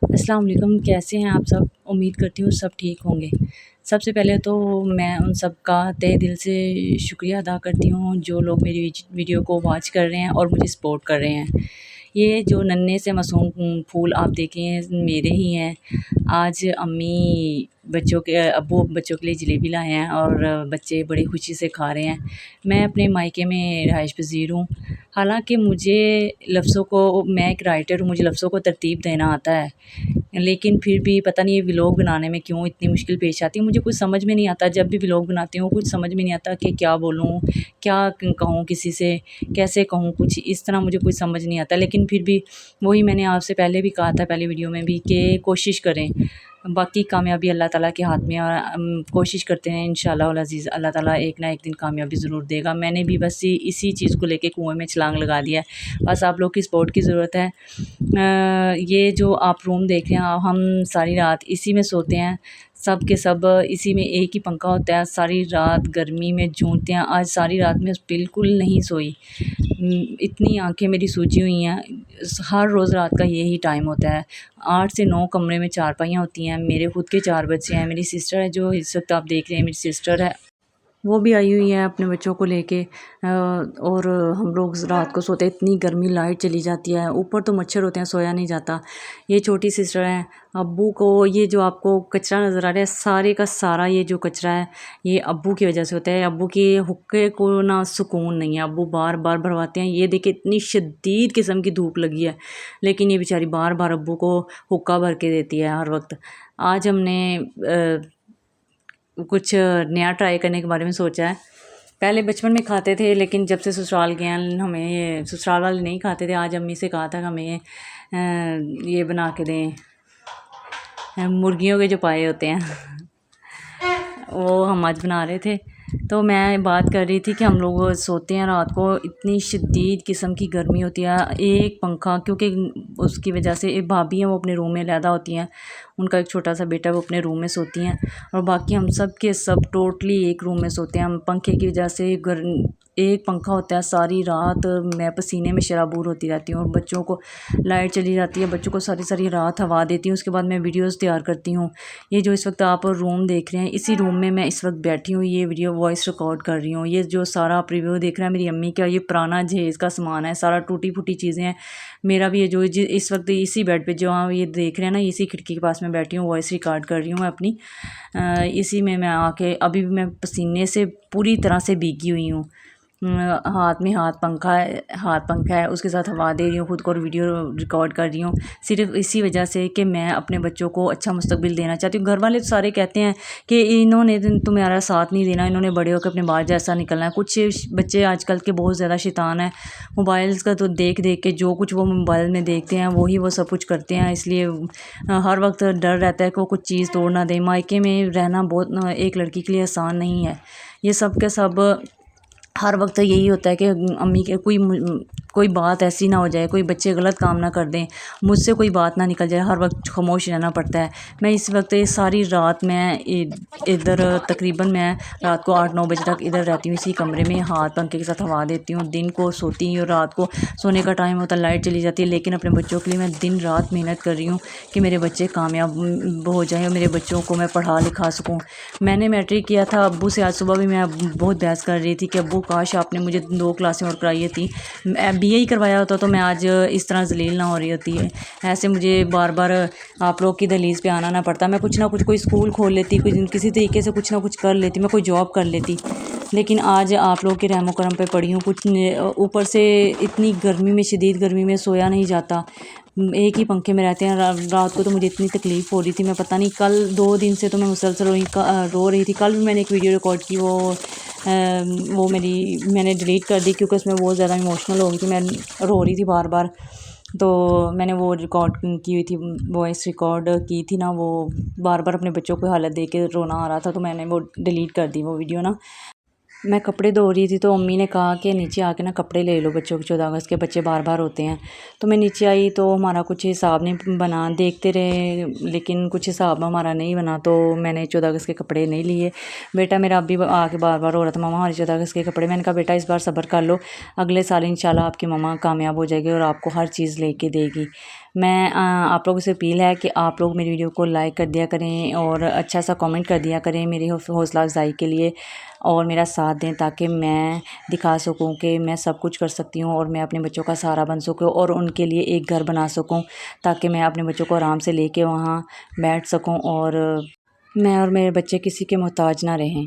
अस्सलाम वालेकुम, कैसे हैं आप सब? उम्मीद करती हूँ सब ठीक होंगे। सबसे पहले तो मैं उन सब का तहे दिल से शुक्रिया अदा करती हूँ जो लोग मेरी वीडियो को वॉच कर रहे हैं और मुझे सपोर्ट कर रहे हैं। ये जो नन्हे से मासूम फूल आप देख रहे हैं मेरे ही हैं। आज अम्मी अब्बू बच्चों के लिए जलेबी लाए हैं और बच्चे बड़ी खुशी से खा रहे हैं। मैं अपने मायके में रहाइश पज़ीर हूँ। हालाँकि मैं एक राइटर हूँ, मुझे लफ्ज़ों को तरतीब देना आता है। लेकिन फिर भी पता नहीं ये व्लॉग बनाने में क्यों इतनी मुश्किल पेश आती है, मुझे कुछ समझ में नहीं आता। जब भी व्लॉग बनाती हूँ कुछ समझ में नहीं आता कि क्या बोलूँ, क्या कहूँ किसी से, कैसे कहूँ, कुछ इस तरह मुझे कुछ समझ नहीं आता। लेकिन फिर भी वही मैंने आपसे पहले भी कहा था, पहली वीडियो में भी, कि कोशिश करें, बाकी कामयाबी अल्लाह ताला के हाथ में है। और कोशिश करते हैं, इंशाअल्लाह वल अज़ीज़ अल्लाह ताला एक ना एक दिन कामयाबी ज़रूर देगा। मैंने भी बस इसी चीज़ को लेके कुएँ में छलांग लगा दिया है। बस आप लोग की सपोर्ट की ज़रूरत है। ये जो आप रूम देख रहे हैं, हम सारी रात इसी में सोते हैं, सब के सब इसी में, एक ही पंखा होता है, सारी रात गर्मी में जूझते हैं। आज सारी रात मैं बिल्कुल नहीं सोई। इतनी आंखें मेरी सूजी हुई हैं। हर रोज़ रात का यही टाइम होता है। 8 से 9 कमरे में चारपाइयाँ होती हैं। मेरे खुद के 4 बच्चे हैं। मेरी सिस्टर है जो इस वक्त आप देख रहे हैं, मेरी सिस्टर है, वो भी आई हुई है अपने बच्चों को लेके। और हम लोग रात को सोते, इतनी गर्मी, लाइट चली जाती है, ऊपर तो मच्छर होते हैं, सोया नहीं जाता। ये छोटी सिस्टर है। अब्बू को ये जो आपको कचरा नज़र आ रहा है, सारे का सारा ये जो कचरा है ये अब्बू की वजह से होता है। अब्बू के हुक्के को ना सुकून नहीं है, अब्बू बार बार भरवाते हैं। ये देखिए इतनी शदीद किस्म की धूप लगी है, लेकिन ये बेचारी बार बार अब्बू को हुक्का भर के देती है हर वक्त। आज हमने कुछ नया ट्राई करने के बारे में सोचा है। पहले बचपन में खाते थे, लेकिन जब से ससुराल गए हैं हमें ये ससुराल वाले नहीं खाते थे। आज अम्मी से कहा था कि हमें ये बना के दें, मुर्गियों के जो पाए होते हैं वो हम आज बना रहे थे। तो मैं बात कर रही थी कि हम लोग सोते हैं रात को, इतनी शदीद किस्म की गर्मी होती है। एक पंखा, क्योंकि उसकी वजह से एक भाभी हैं वो अपने रूम में अलहदा होती हैं, उनका एक छोटा सा बेटा, वो अपने रूम में सोती हैं, और बाकी हम सब के सब टोटली एक रूम में सोते हैं। हम पंखे की वजह से एक पंखा होता है, सारी रात मैं पसीने में शराबूर होती रहती हूँ। और बच्चों को लाइट चली जाती है, बच्चों को सारी सारी रात हवा देती हूँ, उसके बाद मैं वीडियोस तैयार करती हूँ। ये जो इस वक्त आप रूम देख रहे हैं, इसी रूम में मैं इस वक्त बैठी हूँ, ये वीडियो वॉइस रिकॉर्ड कर रही हूँ। ये जो सारा आप रिव्यू देख रहे हैं मेरी अम्मी का, ये पुराना जहेज़ का सामान है, सारा टूटी फूटी चीज़ें हैं। मेरा भी ये जो इस वक्त इसी बेड पे जो आप ये देख रहे हैं ना, इसी खिड़की के पास मैं बैठी हूँ, वॉइस रिकॉर्ड कर रही हूँ मैं अपनी। इसी में मैं आके अभी भी मैं पसीने से पूरी तरह से भीगी हुई हूँ। हाथ में हाथ पंखा है, उसके साथ हवा दे रही हूँ खुद को और वीडियो रिकॉर्ड कर रही हूँ, सिर्फ इसी वजह से कि मैं अपने बच्चों को अच्छा मुस्तकबिल देना चाहती हूँ। घर वाले तो सारे कहते हैं कि इन्होंने तुम्हारा साथ नहीं देना, इन्होंने बड़े होकर अपने बाल जैसा निकलना है। कुछ बच्चे आजकल के बहुत ज़्यादा शैतान हैं, मोबाइल्स का तो देख देख के जो कुछ वो मोबाइल में देखते हैं वही वो सब कुछ करते हैं। इसलिए हर वक्त डर रहता है कि वो कुछ चीज़ तोड़ ना दें। मायके में रहना बहुत एक लड़की के लिए आसान नहीं है। ये सब के सब हर वक्त यही होता है कि अम्मी के कोई बात ऐसी ना हो जाए, कोई बच्चे गलत काम ना कर दें, मुझसे कोई बात ना निकल जाए, हर वक्त खामोश रहना पड़ता है। मैं इस वक्त ये सारी रात मैं इधर तकरीबन मैं रात को 8-9 बजे तक इधर रहती हूँ, इसी कमरे में हाथ पंखे के साथ हवा देती हूँ। दिन को सोती हूँ, रात को सोने का टाइम होता है, लाइट चली जाती है, लेकिन अपने बच्चों के लिए मैं दिन रात मेहनत कर रही हूँ कि मेरे बच्चे कामयाब हो जाएँ और मेरे बच्चों को मैं पढ़ा लिखा सकूँ। मैंने मैट्रिक किया था, अब्बू से आज सुबह भी मैं बहुत बहस कर रही थी कि अब्बू काश आपने मुझे 2 क्लासें और कराई थी, बीए ही करवाया होता तो मैं आज इस तरह जलील ना हो रही होती है। ऐसे मुझे बार बार आप लोग की दहलीज पे आना ना पड़ता, मैं कुछ ना कुछ कोई स्कूल खोल लेती, किसी तरीके से कुछ ना कुछ कर लेती, मैं कोई जॉब कर लेती। लेकिन आज आप लोग के रहमो करम पे पड़ी हूँ। कुछ ऊपर से इतनी गर्मी में, शदीद गर्मी में सोया नहीं जाता, एक ही पंखे में रहते हैं। रात को तो मुझे इतनी तकलीफ़ हो रही थी, मैं पता नहीं, कल 2 दिन से तो मैं मुसलसल रो रही थी। कल भी मैंने एक वीडियो रिकॉर्ड की, वो मैंने डिलीट कर दी क्योंकि उसमें बहुत ज़्यादा इमोशनल हो गई थी, मैं रो रही थी बार बार। तो मैंने वो रिकॉर्ड की हुई थी, वॉइस रिकॉर्ड की थी ना, वो बार बार अपने बच्चों को हालत देख के रोना आ रहा था, तो मैंने वो डिलीट कर दी वो वीडियो ना। मैं कपड़े धो रही थी तो अम्मी ने कहा कि नीचे आके ना कपड़े ले लो बच्चों के, 14 अगस्त के बच्चे बार बार होते हैं। तो मैं नीचे आई तो हमारा कुछ हिसाब नहीं बना, देखते रहे लेकिन कुछ हिसाब हमारा नहीं बना, तो मैंने 14 अगस्त के कपड़े नहीं लिए। बेटा मेरा अभी आके बार बार हो रहा था, मम्मा हमारे 14 अगस्त के कपड़े। मैंने कहा बेटा इस बार सब्र कर लो, अगले साल इंशाल्लाह आपकी मम्मा कामयाब हो जाएगी और आपको हर चीज़ लेके देगी। मैं आप लोगों से अपील है कि आप लोग मेरी वीडियो को लाइक कर दिया करें और अच्छा सा कमेंट कर दिया करें मेरी हौसला अफजाई के लिए, और मेरा साथ दें ताकि मैं दिखा सकूं कि मैं सब कुछ कर सकती हूं और मैं अपने बच्चों का सहारा बन सकूं और उनके लिए एक घर बना सकूं, ताकि मैं अपने बच्चों को आराम से लेके वहाँ बैठ सकूं और मैं और मेरे बच्चे किसी के मोहताज ना रहें।